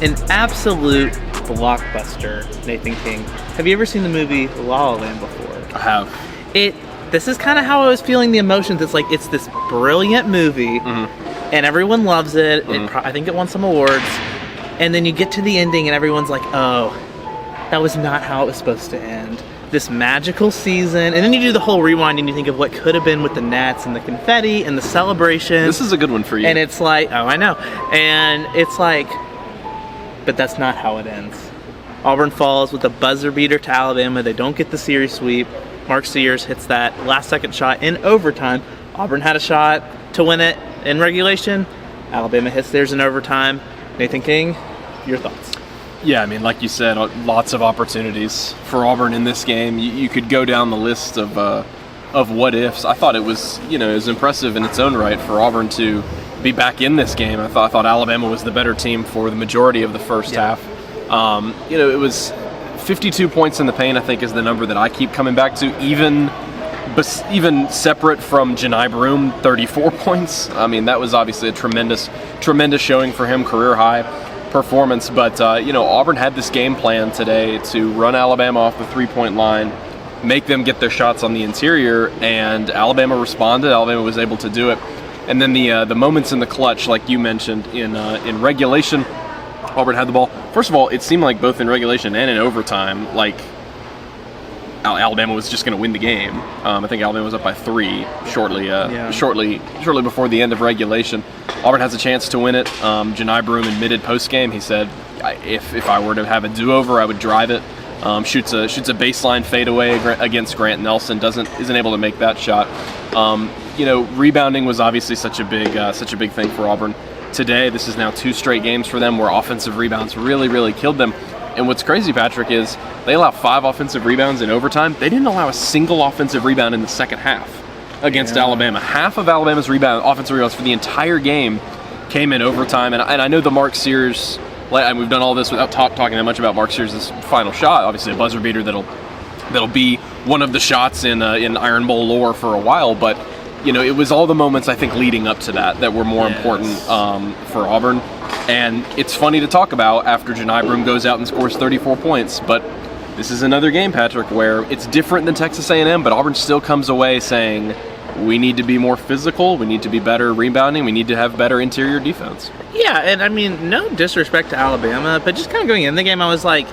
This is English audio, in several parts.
an absolute blockbuster, Nathan King. Have you ever seen the movie La La Land before? I have. This is kind of how I was feeling the emotions. It's like, it's this brilliant movie, and everyone loves it. I think it won some awards. And then you get to the ending, and everyone's like, oh, that was not how it was supposed to end. This magical season. And then you do the whole rewind, and you think of what could have been with the Nats and the confetti and the celebration. This is a good one for you. And it's like, oh, I know. And it's like, but that's not how it ends. Auburn falls with a buzzer beater to Alabama. They don't get the series sweep. Mark Sears hits that last-second shot in overtime. Auburn had a shot to win it in regulation. Alabama hits theirs in overtime. Nathan King, your thoughts? Yeah, I mean, like you said, lots of opportunities for Auburn in this game. You could go down the list of what ifs. I thought it was, it was impressive in its own right for Auburn to be back in this game. I thought Alabama was the better team for the majority of the first half. It was 52 points in the paint, I think, is the number that I keep coming back to, even separate from Johni Broome, 34 points. I mean, that was obviously a tremendous showing for him, career high performance. But Auburn had this game plan today to run Alabama off the three-point line, make them get their shots on the interior, and Alabama responded. Alabama was able to do it. And then the moments in the clutch, like you mentioned, in regulation, Auburn had the ball. First of all, it seemed like both in regulation and in overtime, like Alabama was just going to win the game. I think Alabama was up by 3 shortly before the end of regulation. Auburn has a chance to win it. Johni Broome admitted post-game. He said, if I were to have a do-over, I would drive it. Shoots a baseline fadeaway against Grant Nelson. Isn't able to make that shot. Rebounding was obviously such a big thing for Auburn today. This is now 2 straight games for them where offensive rebounds really, really killed them. And what's crazy, Patrick, is they allow 5 offensive rebounds in overtime. They didn't allow a single offensive rebound in the second half against Alabama. Half of Alabama's offensive rebounds for the entire game came in overtime. And I know the Mark Sears, and we've done all this without talking that much about Mark Sears' final shot. Obviously, a buzzer beater that'll be one of the shots in Iron Bowl lore for a while. But it was all the moments, I think, leading up to that were more important for Auburn. And it's funny to talk about after Johni Broome goes out and scores 34 points, but this is another game, Patrick, where it's different than Texas A&M, but Auburn still comes away saying, we need to be more physical, we need to be better rebounding, we need to have better interior defense. Yeah, and I mean, no disrespect to Alabama, but just kind of going in the game, I was like,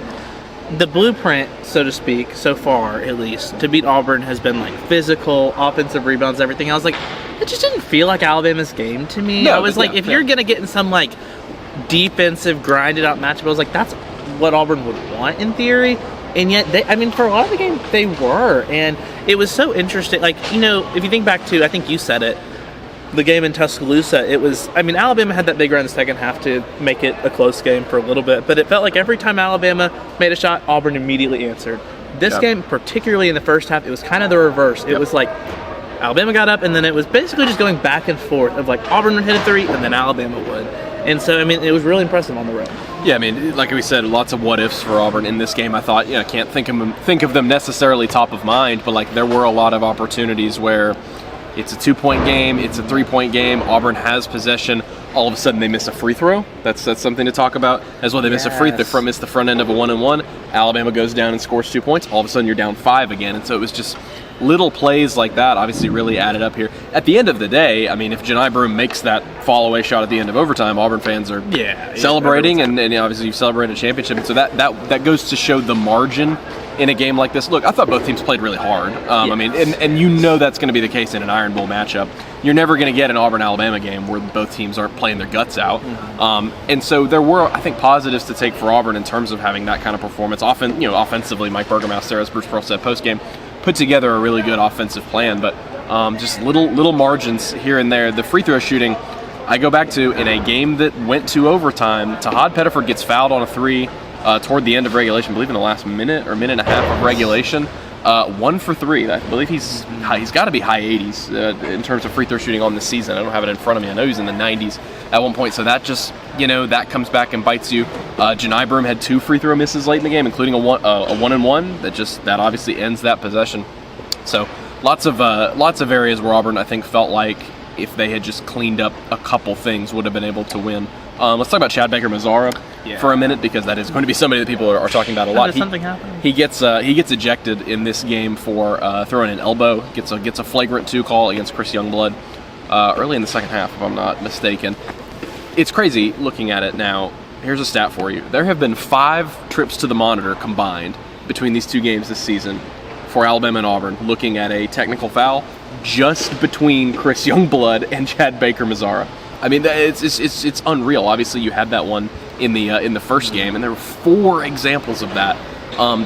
the blueprint, so to speak, so far at least, to beat Auburn has been like physical, offensive rebounds, everything. I was like, it just didn't feel like Alabama's game to me. I was like, if you're going to get in some like defensive, grinded out matchup, I was like, that's what Auburn would want in theory. And yet, for a lot of the game, they were. And it was so interesting. Like, if you think back to, I think you said it, the game in Tuscaloosa, it was, Alabama had that big run in the second half to make it a close game for a little bit, but it felt like every time Alabama made a shot, Auburn immediately answered. This game, particularly in the first half, it was kind of the reverse. It was like Alabama got up, and then it was basically just going back and forth of like Auburn would hit a 3, and then Alabama would. And so, it was really impressive on the road. Yeah, like we said, lots of what-ifs for Auburn in this game. I thought, I can't think of them necessarily top of mind, but like there were a lot of opportunities where it's a 2-point game, it's a 3-point game, Auburn has possession, all of a sudden they miss a free throw. That's something to talk about as well. They miss a free throw, miss the front end of a 1-and-1, Alabama goes down and scores 2 points, all of a sudden you're down 5 again. And so it was just little plays like that obviously really added up here. At the end of the day, if Johni Broome makes that fall-away shot at the end of overtime, Auburn fans are celebrating, and obviously you've celebrated a championship. And so that goes to show the margin in a game like this. Look, I thought both teams played really hard. And that's going to be the case in an Iron Bowl matchup. You're never going to get an Auburn-Alabama game where both teams aren't playing their guts out. And so there were, I think, positives to take for Auburn in terms of having that kind of performance. Offensively, Mike Burgermaster, as Bruce Pearl said post-game, put together a really good offensive plan, but just little margins here and there. The free throw shooting, I go back to in a game that went to overtime, Tahad Pettiford gets fouled on a 3 toward the end of regulation, I believe in the last minute or minute and a half of regulation. 1 for 3. I believe he's got to be high 80s in terms of free throw shooting on the season. I don't have it in front of me. I know he's in the 90s at one point. So that just, that comes back and bites you. Johni Broome had 2 free throw misses late in the game, including a 1-and-1 that obviously ends that possession. So lots of areas where Auburn, I think, felt like if they had just cleaned up a couple things, would have been able to win. Let's talk about Chad Baker-Mazara. for a minute, because that is going to be somebody that people are talking about a lot. Did something happen? He gets ejected in this game for throwing an elbow. Gets a flagrant 2 call against Chris Youngblood early in the second half, if I'm not mistaken. It's crazy looking at it now. Here's a stat for you. There have been 5 trips to the monitor combined between these 2 games this season for Alabama and Auburn, looking at a technical foul just between Chris Youngblood and Chad Baker-Mazara. I mean, it's unreal. Obviously, you had that one in the first game, and there were 4 examples of that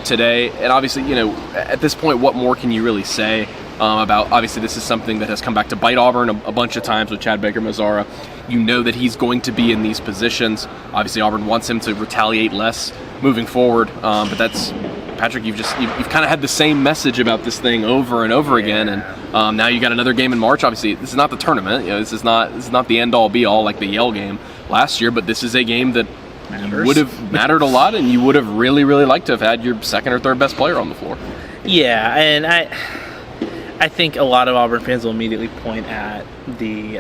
today. And obviously, at this point, what more can you really say about? Obviously, this is something that has come back to bite Auburn a bunch of times with Chad Baker-Mazara. You know that he's going to be in these positions. Obviously, Auburn wants him to retaliate less moving forward, but that's. Patrick, you've kind of had the same message about this thing over and over again, and now you got another game in March. Obviously, this is not the tournament. This is not the end all be all like the Yale game last year, but this is a game that would have mattered a lot, and you would have really, really liked to have had your second or third best player on the floor. Yeah, and I think a lot of Auburn fans will immediately point at the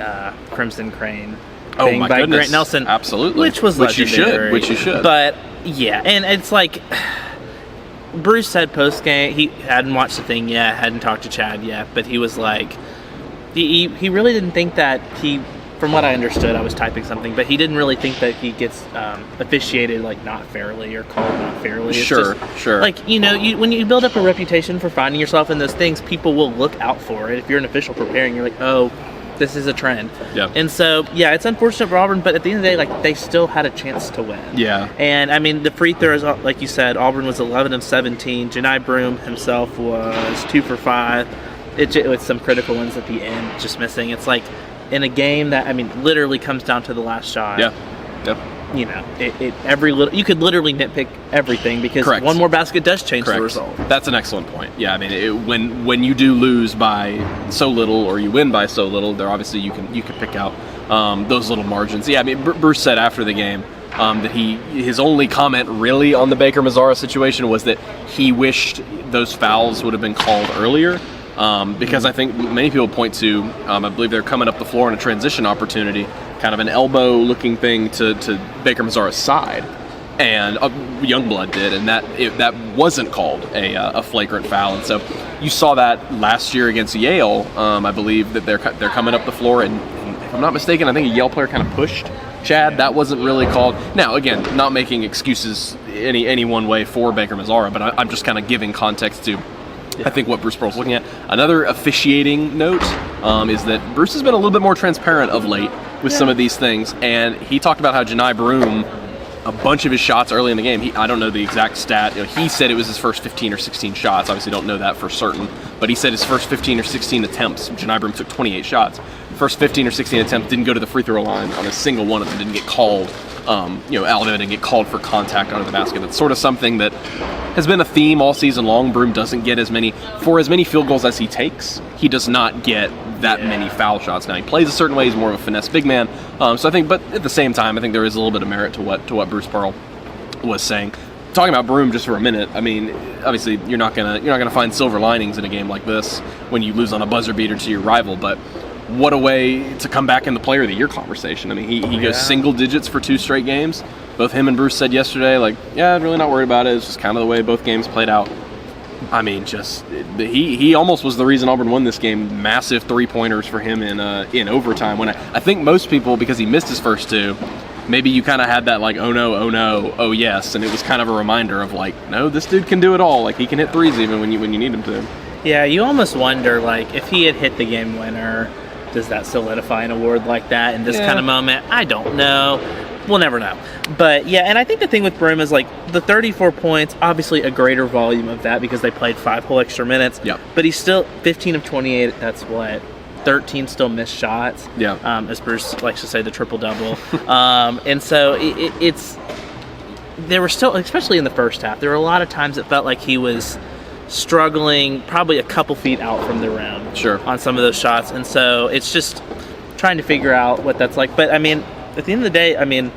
Crimson Crane thing by goodness. Grant Nelson, absolutely, which was legendary. Which you should. But yeah, and it's like. Bruce said post-game, he hadn't watched the thing yet, hadn't talked to Chad yet, but he was like, he really didn't think that from what I understood, I was typing something, but he didn't really think that he gets officiated like not fairly or called not fairly. It's sure. Like, when you build up a reputation for finding yourself in those things, people will look out for it. If you're an official preparing, you're like, oh, this is a trend. Yeah. And so, yeah, it's unfortunate for Auburn, but at the end of the day, like, they still had a chance to win. Yeah. And, I mean, the free throws, like you said, Auburn was 11 of 17. Johni Broome himself was 2 for 5. With some critical ones at the end, just missing. It's like, in a game that, I mean, literally comes down to the last shot. Yeah. You could literally nitpick everything because Correct. One more basket does change Correct. the result. That's an excellent point. Yeah, I mean, when you do lose by so little or you win by so little, there obviously you can pick out those little margins. Yeah, I mean, Bruce said after the game that his only comment really on the Baker-Mazara situation was that he wished those fouls would have been called earlier. Because I think many people point to, I believe they're coming up the floor in a transition opportunity, kind of an elbow-looking thing to Baker-Mazara's side, and Youngblood did, and that wasn't called a flagrant foul. And so you saw that last year against Yale. I believe that they're coming up the floor, and if I'm not mistaken, I think a Yale player kind of pushed Chad. That wasn't really called. Now, again, not making excuses any one way for Baker-Mazara, but I'm just kind of giving context to. I think what Bruce Pearl's looking at. Another officiating note is that Bruce has been a little bit more transparent of late with some of these things, and he talked about how Johni Broome, a bunch of his shots early in the game, I don't know the exact stat, he said it was his first 15 or 16 shots, obviously don't know that for certain, but he said his first 15 or 16 attempts, Johni Broome took 28 shots, first 15 or 16 attempts didn't go to the free throw line on a single one of them, didn't get called. Alabama didn't get called for contact under the basket. That's sort of something that has been a theme all season long. Broome doesn't get as many field goals as he takes. He does not get that many foul shots. Now, he plays a certain way. He's more of a finesse big man. So I think, but at the same time, I think there is a little bit of merit to what Bruce Pearl was saying. Talking about Broome just for a minute, I mean, obviously you're not gonna find silver linings in a game like this when you lose on a buzzer beater to your rival, but what a way to come back in the Player of the Year conversation. I mean, he goes single digits for 2 straight games. Both him and Bruce said yesterday, like, yeah, I'm really not worried about it. It's just kind of the way both games played out. I mean, he almost was the reason Auburn won this game. Massive 3-pointers for him in overtime. When I think most people, because he missed his first 2, maybe you kind of had that like, oh no, oh yes, and it was kind of a reminder of like, no, this dude can do it all. Like, he can hit threes even when you need him to. Yeah, you almost wonder, like, if he had hit the game winner, does that solidify an award like that in this kind of moment? I don't know. We'll never know. But, yeah, and I think the thing with Broome is, like, the 34 points, obviously a greater volume of that because they played 5 whole extra minutes. Yep. But he's still 15 of 28. That's what? 13 still missed shots. Yeah. As Bruce likes to say, the triple-double. And so it's – there were still – especially in the first half, there were a lot of times it felt like he was – struggling probably a couple feet out from the rim on some of those shots. And so it's just trying to figure out what that's like. But, I mean, at the end of the day, I mean,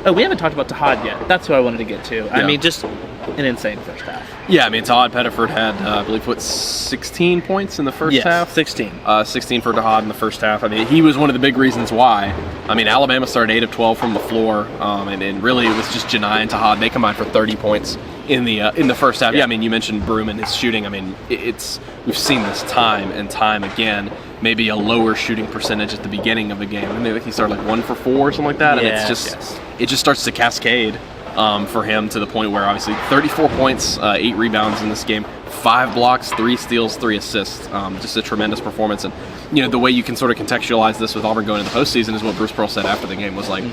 Oh, we haven't talked about Tahad yet. That's who I wanted to get to. Yeah. I mean, just an insane first half. Yeah, I mean, Tahad Pettiford had, I believe, 16 points in the first half? 16. 16 for Tahad in the first half. I mean, he was one of the big reasons why. I mean, Alabama started 8 of 12 from the floor, and really it was just Johni and Tahad. They combined for 30 points in the first half. Yeah, I mean, you mentioned Broome and his shooting. I mean, we've seen this time and time again. Maybe a lower shooting percentage at the beginning of the game. I mean, maybe he started like 1 for 4 or something like that, and it just starts to cascade for him to the point where obviously 34 points, 8 rebounds in this game, 5 blocks, 3 steals, 3 assists. Just a tremendous performance. And the way you can sort of contextualize this with Auburn going into the postseason is what Bruce Pearl said after the game was like,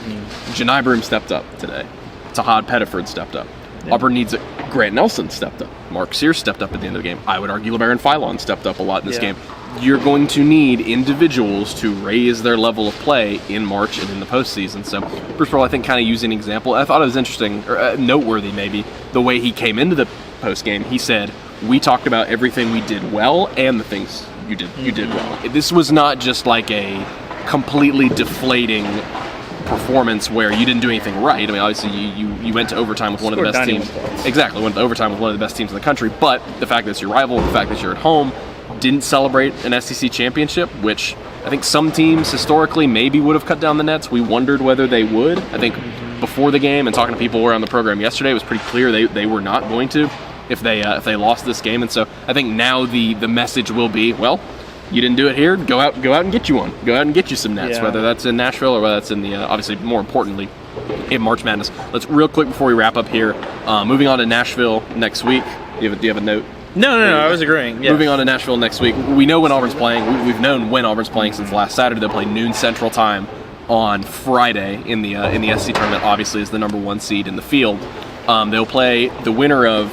Johni Broome stepped up today, Tahad Pettiford stepped up. Yeah. Auburn needs it. Grant Nelson stepped up. Mark Sears stepped up at the end of the game. I would argue LeBaron Philon stepped up a lot in this game. You're going to need individuals to raise their level of play in March and in the postseason. So Bruce Pearl, I think, kind of used an example. I thought it was interesting, or noteworthy maybe, the way he came into the postgame. He said, we talked about everything we did well and the things you did well. This was not just like a completely deflating performance where you didn't do anything right. I mean, obviously you went to overtime with one of the best teams. Exactly, went to overtime with one of the best teams in the country. But the fact that it's your rival, the fact that you're at home, didn't celebrate an SEC championship, which I think some teams historically maybe would have cut down the nets. We wondered whether they would. I think before the game and talking to people around the program yesterday, it was pretty clear they were not going to if they lost this game. And so I think now the message will be, well, you didn't do it here, go out and get you one. Go out and get you some nets, whether that's in Nashville or whether that's in the, obviously more importantly, in March Madness. Let's real quick before we wrap up here, moving on to Nashville next week. Do you have a note? No, I was agreeing. Yes. Moving on to Nashville next week. We know when Auburn's playing. We've known when Auburn's playing since last Saturday. They'll play noon Central Time on Friday in the SEC tournament, obviously as the number 1 seed in the field. They'll play the winner of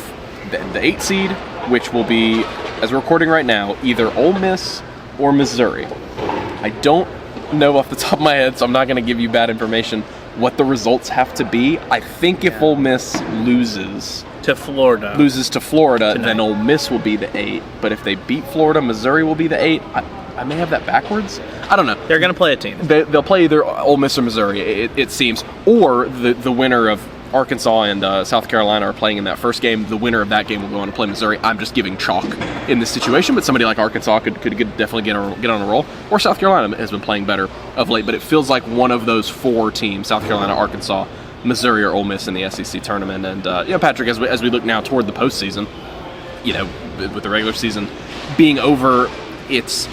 the 8 seed, which will be, as we're recording right now, either Ole Miss or Missouri. I don't know off the top of my head, so I'm not going to give you bad information, what the results have to be. I think if Ole Miss loses to Florida, then Ole Miss will be the 8. But if they beat Florida, Missouri will be the 8. I may have that backwards. I don't know. They're going to play a team. They'll play either Ole Miss or Missouri, it seems. Or the winner of Arkansas and South Carolina are playing in that first game. The winner of that game will go on to play Missouri. I'm just giving chalk in this situation, but somebody like Arkansas could definitely get on a roll. Or South Carolina has been playing better of late, but it feels like one of those 4 teams, South Carolina, Arkansas, Missouri, or Ole Miss in the SEC tournament. And Patrick, as we look now toward the postseason, with the regular season being over,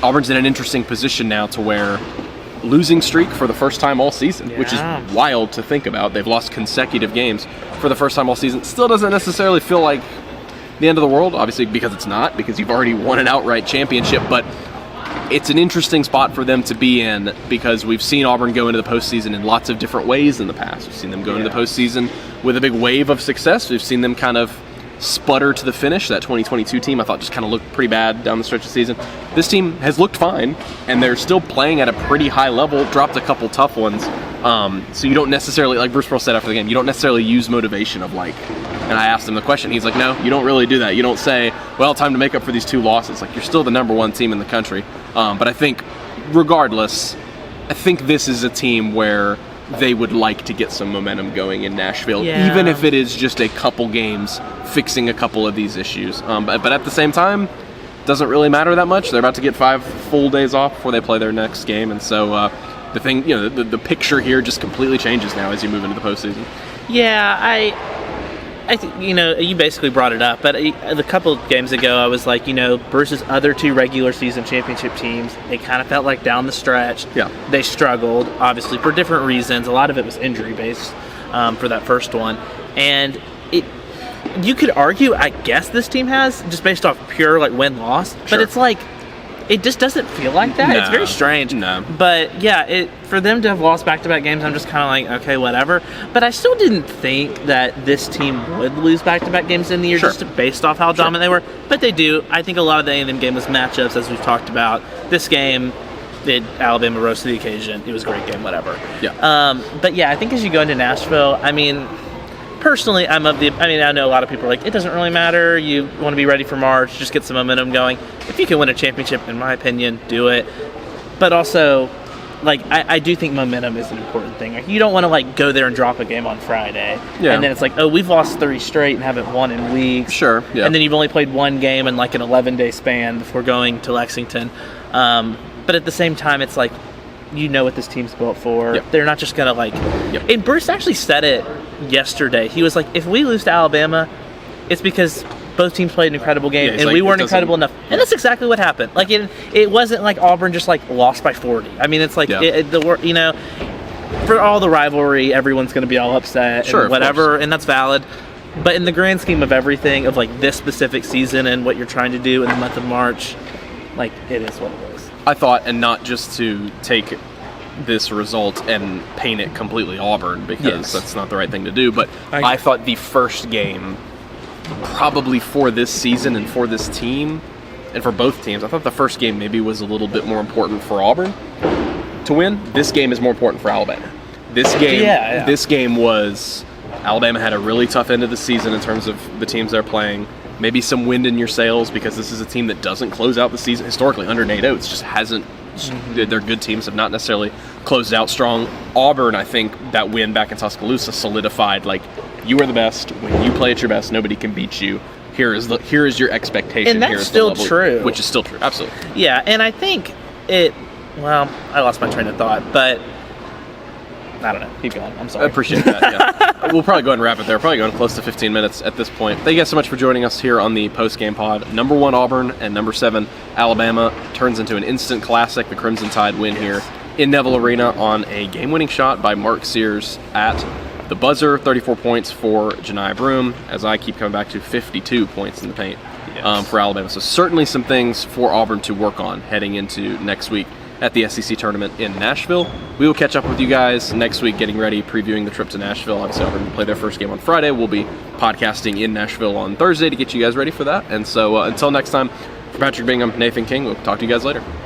Auburn's in an interesting position now to where losing streak for the first time all season, which is wild to think about. They've lost consecutive games for the first time all season. Still doesn't necessarily feel like the end of the world, obviously, because it's not, because you've already won an outright championship, but it's an interesting spot for them to be in because we've seen Auburn go into the postseason in lots of different ways in the past. We've seen them go into the postseason with a big wave of success. We've seen them kind of sputter to the finish. That 2022 team I thought just kind of looked pretty bad down the stretch of the season. This team has looked fine, and they're still playing at a pretty high level, dropped a couple tough ones. So you don't necessarily, like Bruce Pearl said after the game, you don't necessarily use motivation of like, and I asked him the question, he's like, no, you don't really do that. You don't say, well, time to make up for these 2 losses. Like, you're still the number 1 team in the country. But I think, regardless, I think this is a team where they would like to get some momentum going in Nashville, even if it is just a couple games fixing a couple of these issues. But at the same time, doesn't really matter that much. They're about to get 5 full days off before they play their next game, and so the thing, the picture here just completely changes now as you move into the postseason. Yeah, I think, you basically brought it up, but a couple of games ago, I was like, Bruce's other 2 regular season championship teams, they kind of felt like down the stretch. They struggled, obviously, for different reasons. A lot of it was injury-based for that first one. And you could argue, I guess this team has, just based off pure, win-loss. But it's like, it just doesn't feel like that. It's very strange. No. But, yeah, for them to have lost back-to-back games, I'm just kind of like, okay, whatever. But I still didn't think that this team would lose back-to-back games in the year just based off how dominant they were. But they do. I think a lot of the A&M game was matchups, as we've talked about. This game, Alabama rose to the occasion. It was a great game, whatever. But, yeah, I think as you go into Nashville, personally, I know a lot of people are like, it doesn't really matter. You want to be ready for March, just get some momentum going. If you can win a championship, in my opinion, do it. But also, like I do think momentum is an important thing. Like, you don't want to like go there and drop a game on Friday, Yeah. and then it's like, oh, we've lost 3 straight and haven't won in weeks. Sure, yeah. And then you've only played 1 game in like an 11-day span before going to Lexington. But at the same time, it's like, you know what this team's built for. Yep. They're not just gonna like. Yep. And Bruce actually said it yesterday. He was like, if we lose to Alabama, it's because both teams played an incredible game, Yeah, and like, we it weren't doesn't- incredible enough. And that's exactly what happened. Like, it wasn't like Auburn just like lost by 40. I mean, it's like Yeah. you know, for all the rivalry, everyone's going to be all upset Sure, and of whatever, course. and that's valid. But in the grand scheme of everything, of like this specific season and what you're trying to do in the month of March, like, it is what it is. I thought, and not just to take this result and paint it completely Auburn, because Yes. that's not the right thing to do, but I- I thought the first game, probably for this season and for this team, and for both teams, I thought the first game maybe was a little bit more important for Auburn to win. This game is more important for Alabama. This game was, Alabama had a really tough end of the season in terms of the teams they're playing. Maybe some wind in your sails, because this is a team that doesn't close out the season historically under Nate Oates. Just hasn't. Their good teams have not necessarily closed out strong. Auburn, I think that win back in Tuscaloosa solidified, like, you are the best. When you play at your best, nobody can beat you. Here is your expectation. And that's Here is still the level, true. which is still true. Absolutely. Yeah, and I think well, I lost my train of thought, but I don't know. Keep going. I'm I sorry. appreciate that. Yeah. We'll probably go ahead and wrap it there. Probably going close to 15 minutes at this point. Thank you guys so much for joining us here on the Postgame Pod. Number 1 Auburn and number 7 Alabama turns into an instant classic. The Crimson Tide win here in Neville Arena on a game-winning shot by Mark Sears at the buzzer. 34 points for Johni Broome, as I keep coming back to 52 points in the paint for Alabama. So certainly some things for Auburn to work on heading into next week at the SEC tournament in Nashville. We will catch up with you guys next week, getting ready, previewing the trip to Nashville. Obviously, Auburn will play their first game on Friday. We'll be podcasting in Nashville on Thursday to get you guys ready for that. And so until next time, for Patrick Bingham, Nathan King, we'll talk to you guys later.